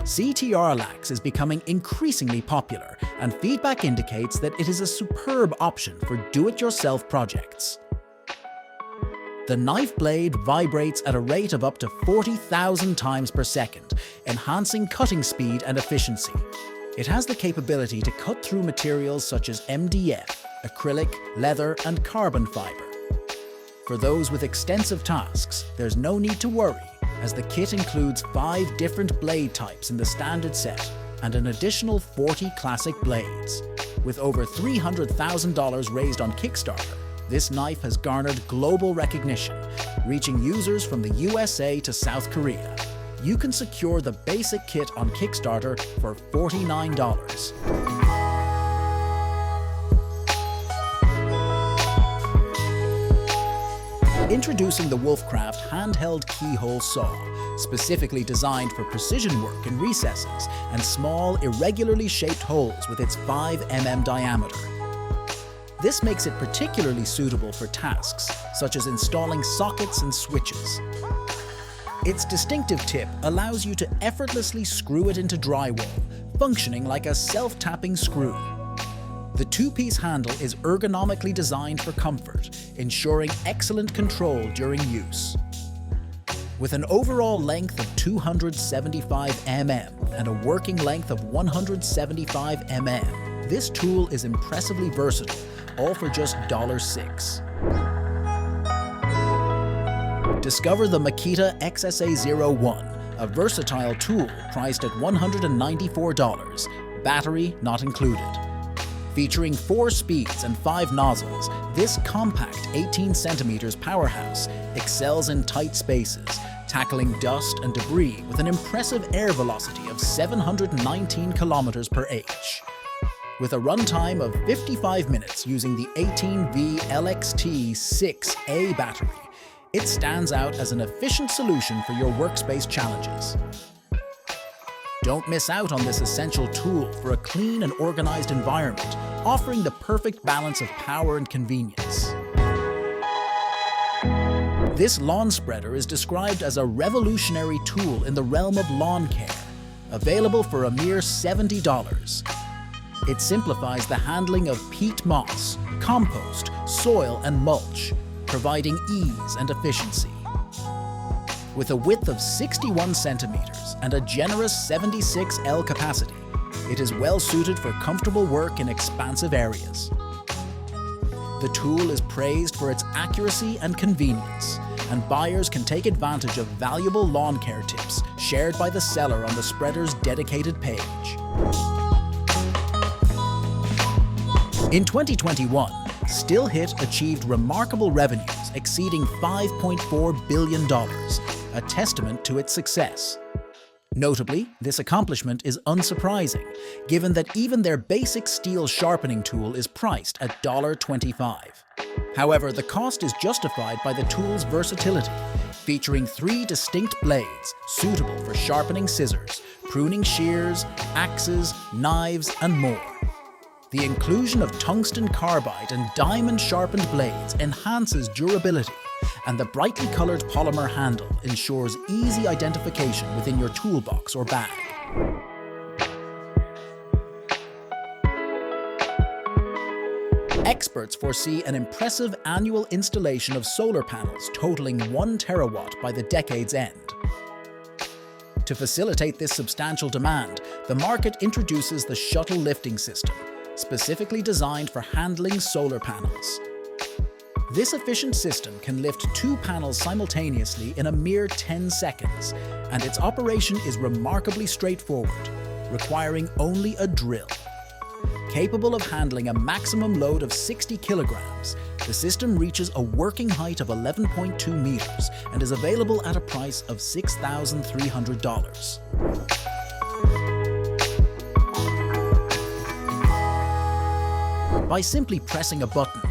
CTR lax is becoming increasingly popular, and feedback indicates that it is a superb option for do-it-yourself projects. The knife blade vibrates at a rate of up to 40,000 times per second, enhancing cutting speed and efficiency. It has the capability to cut through materials such as MDF, acrylic, leather, and carbon fiber. For those with extensive tasks, there's no need to worry, as the kit includes 5 different blade types in the standard set and an additional 40 classic blades. With over $300,000 raised on Kickstarter, this knife has garnered global recognition, reaching users from the USA to South Korea. You can secure the basic kit on Kickstarter for $49. Introducing the Wolfcraft handheld keyhole saw, specifically designed for precision work in recesses and small, irregularly shaped holes with its 5 mm diameter. This makes it particularly suitable for tasks such as installing sockets and switches. Its distinctive tip allows you to effortlessly screw it into drywall, functioning like a self-tapping screw. The 2-piece handle is ergonomically designed for comfort, ensuring excellent control during use. With an overall length of 275 mm and a working length of 175 mm, this tool is impressively versatile, all for just $6. Discover the Makita XSA01, a versatile tool priced at $194, battery not included. Featuring 4 speeds and 5 nozzles, this compact 18 cm powerhouse excels in tight spaces, tackling dust and debris with an impressive air velocity of 719 km per h. With a runtime of 55 minutes using the 18V LXT6A battery, it stands out as an efficient solution for your workspace challenges. Don't miss out on this essential tool for a clean and organized environment, offering the perfect balance of power and convenience. This lawn spreader is described as a revolutionary tool in the realm of lawn care, available for a mere $70. It simplifies the handling of peat moss, compost, soil, and mulch, providing ease and efficiency. With a width of 61 centimeters and a generous 76 L capacity, it is well suited for comfortable work in expansive areas. The tool is praised for its accuracy and convenience, and buyers can take advantage of valuable lawn care tips shared by the seller on the spreader's dedicated page. In 2021, StillHit achieved remarkable revenues exceeding $5.4 billion, a testament to its success. Notably, this accomplishment is unsurprising, given that even their basic steel sharpening tool is priced at $25. However, the cost is justified by the tool's versatility, featuring 3 distinct blades suitable for sharpening scissors, pruning shears, axes, knives, and more. The inclusion of tungsten carbide and diamond-sharpened blades enhances durability, and the brightly colored polymer handle ensures easy identification within your toolbox or bag. Experts foresee an impressive annual installation of solar panels totaling 1 terawatt by the decade's end. To facilitate this substantial demand, the market introduces the shuttle lifting system, specifically designed for handling solar panels. This efficient system can lift 2 panels simultaneously in a mere 10 seconds, and its operation is remarkably straightforward, requiring only a drill. Capable of handling a maximum load of 60 kilograms, the system reaches a working height of 11.2 meters and is available at a price of $6,300. By simply pressing a button,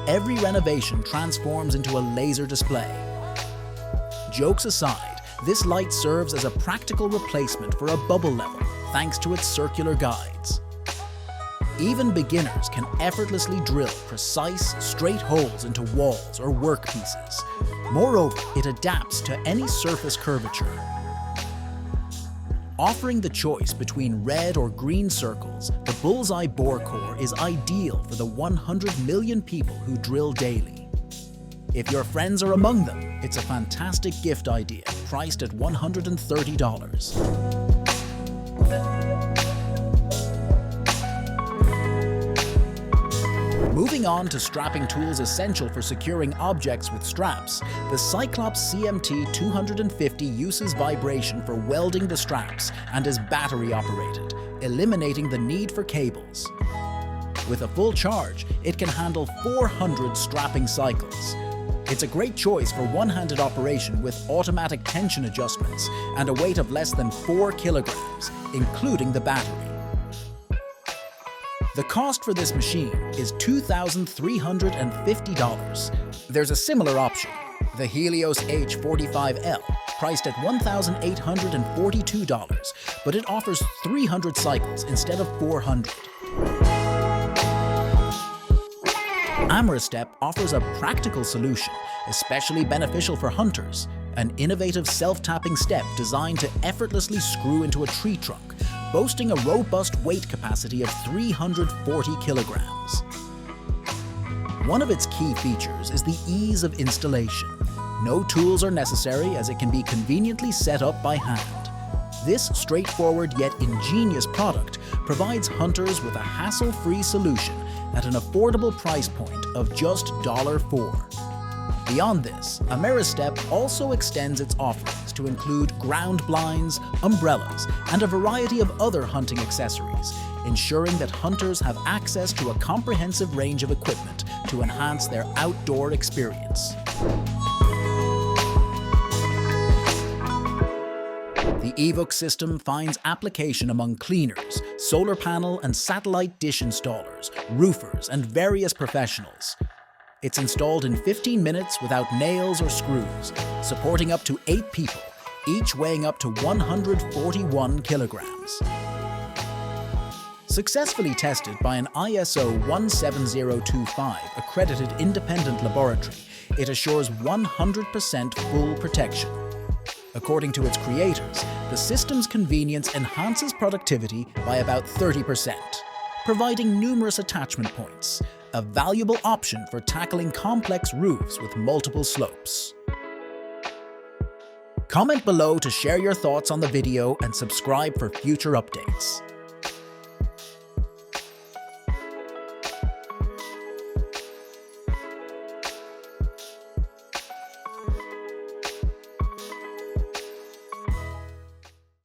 every renovation transforms into a laser display. Jokes aside, this light serves as a practical replacement for a bubble level thanks to its circular guides. Even beginners can effortlessly drill precise, straight holes into walls or workpieces. Moreover, it adapts to any surface curvature. Offering the choice between red or green circles, the bullseye bore core is ideal for the 100 million people who drill daily. If your friends are among them, it's a fantastic gift idea, priced at $130. Moving on to strapping tools essential for securing objects with straps, the Cyclops CMT 250 uses vibration for welding the straps and is battery operated, eliminating the need for cables. With a full charge, it can handle 400 strapping cycles. It's a great choice for one-handed operation with automatic tension adjustments and a weight of less than 4 kilograms, including the battery. The cost for this machine is $2,350. There's a similar option, the Helios H45L, priced at $1,842, but it offers 300 cycles instead of 400. Amerostep offers a practical solution, especially beneficial for hunters, an innovative self-tapping step designed to effortlessly screw into a tree trunk, boasting a robust weight capacity of 340 kilograms. One of its key features is the ease of installation. No tools are necessary as it can be conveniently set up by hand. This straightforward yet ingenious product provides hunters with a hassle-free solution at an affordable price point of just $4. Beyond this, Amerostep also extends its offerings to include ground blinds, umbrellas, and a variety of other hunting accessories, ensuring that hunters have access to a comprehensive range of equipment to enhance their outdoor experience. The eVook system finds application among cleaners, solar panel and satellite dish installers, roofers, and various professionals. It's installed in 15 minutes without nails or screws, supporting up to 8 people, each weighing up to 141 kilograms. Successfully tested by an ISO 17025 accredited independent laboratory, it assures 100% full protection. According to its creators, the system's convenience enhances productivity by about 30%, providing numerous attachment points, a valuable option for tackling complex roofs with multiple slopes. Comment below to share your thoughts on the video and subscribe for future updates.